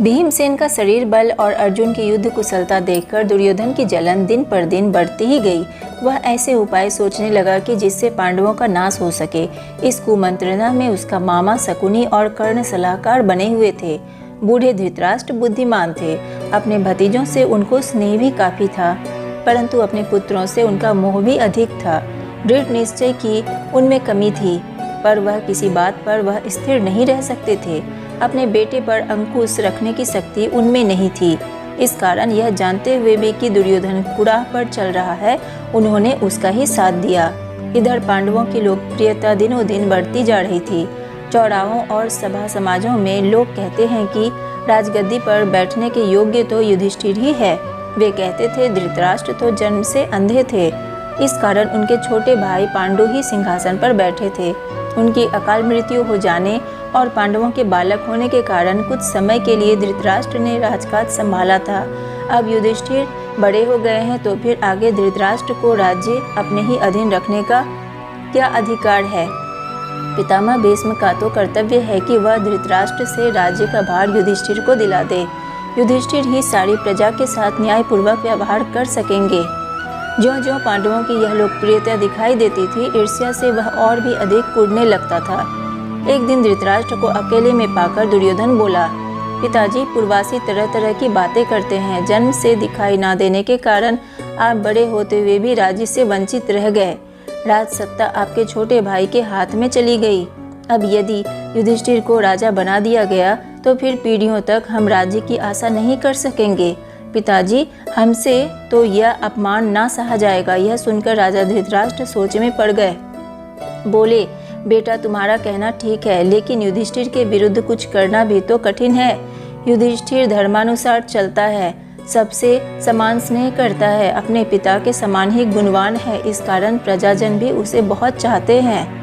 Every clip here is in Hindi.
भीमसेन का शरीर बल और अर्जुन की युद्ध कुशलता देखकर दुर्योधन की जलन दिन पर दिन बढ़ती ही गई। वह ऐसे उपाय सोचने लगा कि जिससे पांडवों का नाश हो सके। इस कुमंत्रणा में उसका मामा शकुनी और कर्ण सलाहकार बने हुए थे। बूढ़े धृतराष्ट्र बुद्धिमान थे। अपने भतीजों से उनको स्नेह भी काफ़ी था, परंतु अपने पुत्रों से उनका मोह भी अधिक था। दृढ़ निश्चय की उनमें कमी थी, पर वह किसी बात पर वह स्थिर नहीं रह सकते थे। अपने बेटे पर अंकुश रखने की शक्ति उनमें नहीं थी। इस कारण यह जानते हुए भी कि दुर्योधन कुराह पर चल रहा है, उन्होंने उसका ही साथ दिया। इधर पांडवों की लोकप्रियता दिनों दिन बढ़ती जा रही थी। चौराहों और सभा समाजों में लोग कहते हैं कि राजगद्दी पर बैठने के योग्य तो युधिष्ठिर ही है। वे कहते थे धृतराष्ट्र तो जन्म से अंधे थे, इस कारण उनके छोटे भाई पांडु ही सिंहासन पर बैठे थे। उनकी अकाल मृत्यु हो जाने और पांडवों के बालक होने के कारण कुछ समय के लिए धृतराष्ट्र ने राजकाज संभाला था। अब युधिष्ठिर बड़े हो गए हैं, तो फिर आगे धृतराष्ट्र को राज्य अपने ही अधीन रखने का क्या अधिकार है? पितामह भीष्म का तो कर्तव्य है कि वह धृतराष्ट्र से राज्य का भार युधिष्ठिर को दिला दे। युधिष्ठिर ही सारी प्रजा के साथ न्यायपूर्वक व्यवहार कर सकेंगे। ज्यों-ज्यों पांडवों की यह लोकप्रियता दिखाई देती थी, ईर्ष्या से वह और भी अधिक कुढ़ने लगता था। एक दिन धृतराष्ट्र को अकेले में पाकर दुर्योधन बोला, पिताजी, पूर्ववासी तरह तरह की बातें करते हैं। जन्म से दिखाई ना देने के कारण आप बड़े होते हुए भी राज्य से वंचित रह गए। राज सत्ता आपके छोटे भाई के हाथ में चली गई। अब यदि युधिष्ठिर को राजा बना दिया गया तो फिर पीढ़ियों तक हम राज्य की आशा नहीं कर सकेंगे। पिताजी, हमसे तो यह अपमान ना सहा जाएगा। यह सुनकर राजा धृतराष्ट्र सोच में पड़ गए। बोले, बेटा, तुम्हारा कहना ठीक है, लेकिन युधिष्ठिर के विरुद्ध कुछ करना भी तो कठिन है। युधिष्ठिर धर्मानुसार चलता है, सबसे समान स्नेह करता है, अपने पिता के समान ही गुणवान है। इस कारण प्रजाजन भी उसे बहुत चाहते हैं।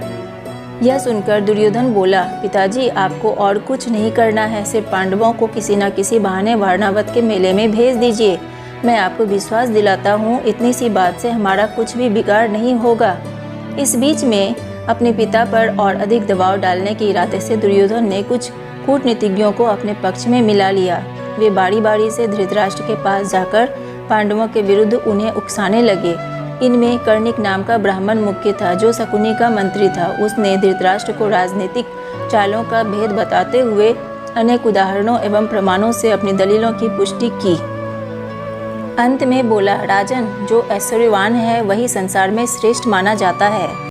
यह सुनकर दुर्योधन बोला, पिताजी, आपको और कुछ नहीं करना है, सिर्फ पांडवों को किसी न किसी बहाने वारणावत के मेले में भेज दीजिए। मैं आपको विश्वास दिलाता हूँ, इतनी सी बात से हमारा कुछ भी बिगाड़ नहीं होगा। इस बीच में अपने पिता पर और अधिक दबाव डालने के इरादे से दुर्योधन ने कुछ कूटनीतिज्ञों को अपने पक्ष में मिला लिया। वे बारी बारी से धृतराष्ट्र के पास जाकर पांडवों के विरुद्ध उन्हें उकसाने लगे। इनमें कर्णिक नाम का ब्राह्मण मुख्य था, जो शकुनी का मंत्री था। उसने धृतराष्ट्र को राजनीतिक चालों का भेद बताते हुए अनेक उदाहरणों एवं प्रमाणों से अपनी दलीलों की पुष्टि की। अंत में बोला, राजन, जो ऐश्वर्यवान है वही संसार में श्रेष्ठ माना जाता है।